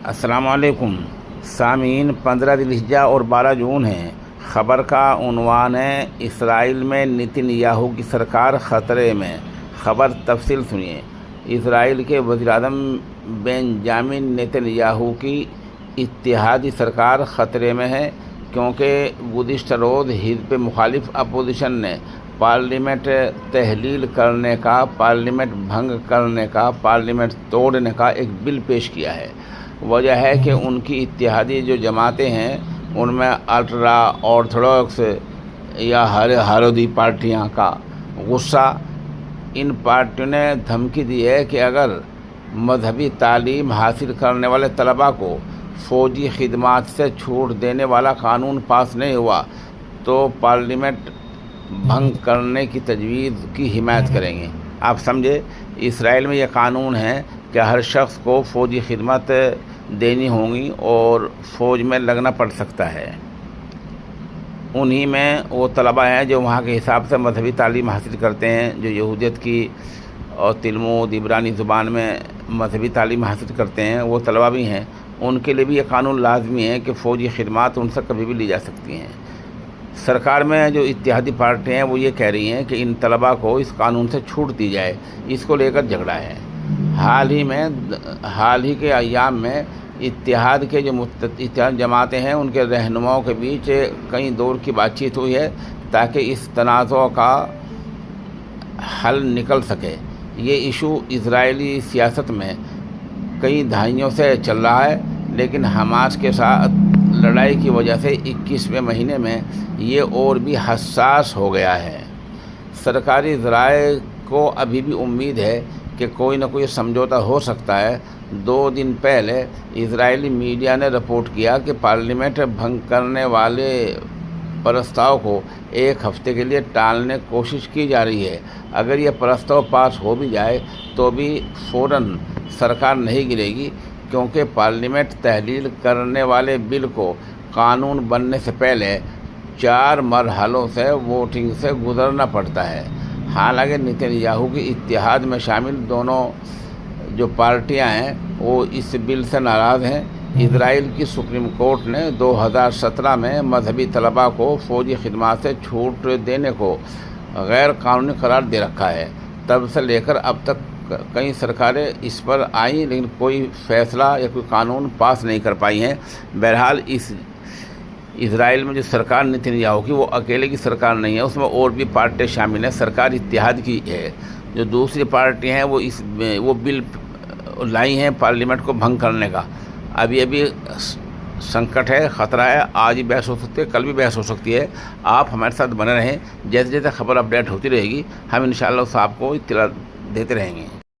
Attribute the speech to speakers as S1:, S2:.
S1: السلام علیکم سامعین، 15 ذی الحجہ اور 12 جون ہے۔ خبر کا عنوان ہے اسرائیل میں نتن یاہو کی سرکار خطرے میں۔ خبر تفصیل سنیے۔ اسرائیل کے وزیر اعظم بنجامن نتن یاہو کی اتحادی سرکار خطرے میں ہے، کیونکہ گزشتہ روز حزب مخالف اپوزیشن نے پارلیمنٹ تحلیل کرنے کا، پارلیمنٹ بھنگ کرنے کا، پارلیمنٹ توڑنے کا ایک بل پیش کیا ہے۔ وجہ ہے کہ ان کی اتحادی جو جماعتیں ہیں ان میں الٹرا آرتھوڈاکس یا ہرودی پارٹیاں کا غصہ۔ ان پارٹیوں نے دھمکی دی ہے کہ اگر مذہبی تعلیم حاصل کرنے والے طلباء کو فوجی خدمات سے چھوٹ دینے والا قانون پاس نہیں ہوا تو پارلیمنٹ بھنگ کرنے کی تجویز کی حمایت کریں گے۔ آپ سمجھے، اسرائیل میں یہ قانون ہے کہ ہر شخص کو فوجی خدمت دینی ہوں گی اور فوج میں لگنا پڑ سکتا ہے۔ انہی میں وہ طلباء ہیں جو وہاں کے حساب سے مذہبی تعلیم حاصل کرتے ہیں، جو یہودیت کی اور تلمود عبرانی زبان میں مذہبی تعلیم حاصل کرتے ہیں، وہ طلباء بھی ہیں۔ ان کے لیے بھی یہ قانون لازمی ہے کہ فوجی خدمات ان سے کبھی بھی لی جا سکتی ہیں۔ سرکار میں جو اتحادی پارٹیاں ہیں وہ یہ کہہ رہی ہیں کہ ان طلباء کو اس قانون سے چھوٹ دی جائے، اس کو لے کر جھگڑا ہے۔ حال ہی کے ایام میں اتحاد کے جو اتحاد جماعتیں ہیں ان کے رہنماؤں کے بیچ کئی دور کی بات چیت ہوئی ہے تاکہ اس تنازع کا حل نکل سکے۔ یہ ایشو اسرائیلی سیاست میں کئی دہائیوں سے چل رہا ہے، لیکن حماس کے ساتھ لڑائی کی وجہ سے 21ویں مہینے میں یہ اور بھی حساس ہو گیا ہے۔ سرکاری ذرائع کو ابھی بھی امید ہے کہ کوئی نہ کوئی سمجھوتہ ہو سکتا ہے۔ 2 دن پہلے اسرائیلی میڈیا نے رپورٹ کیا کہ پارلیمنٹ بھنگ کرنے والے پرستاؤ کو 1 ہفتے کے لیے ٹالنے کی کوشش کی جا رہی ہے۔ اگر یہ پرستاؤ پاس ہو بھی جائے تو بھی فوراً سرکار نہیں گرے گی، کیونکہ پارلیمنٹ تحلیل کرنے والے بل کو قانون بننے سے پہلے 4 مرحلوں سے ووٹنگ سے گزرنا پڑتا ہے۔ حالانکہ نتن یاہو کی اتحاد میں شامل دونوں جو پارٹیاں ہیں وہ اس بل سے ناراض ہیں۔ اسرائیل کی سپریم کورٹ نے 2017 میں مذہبی طلباء کو فوجی خدمات سے چھوٹ دینے کو غیر قانونی قرار دے رکھا ہے۔ تب سے لے کر اب تک کئی سرکاریں اس پر آئیں، لیکن کوئی فیصلہ یا کوئی قانون پاس نہیں کر پائی ہیں۔ بہرحال اس اسرائیل میں جو سرکار نتن یاہو کی وہ اکیلے کی سرکار نہیں ہے، اس میں اور بھی پارٹیاں شامل ہیں۔ سرکار اتحاد کی ہے۔ جو دوسری پارٹیاں ہیں وہ بل لائی ہیں پارلیمنٹ کو بھنگ کرنے کا۔ ابھی سنکٹ ہے، خطرہ ہے۔ آج ہی بحث ہو سکتی ہے، کل بھی بحث ہو سکتی ہے۔ آپ ہمارے ساتھ بنے رہیں، جیسے جیسے خبر اپڈیٹ ہوتی رہے گی ہم انشاءاللہ اس آپ کو اطلاع دیتے رہیں گے۔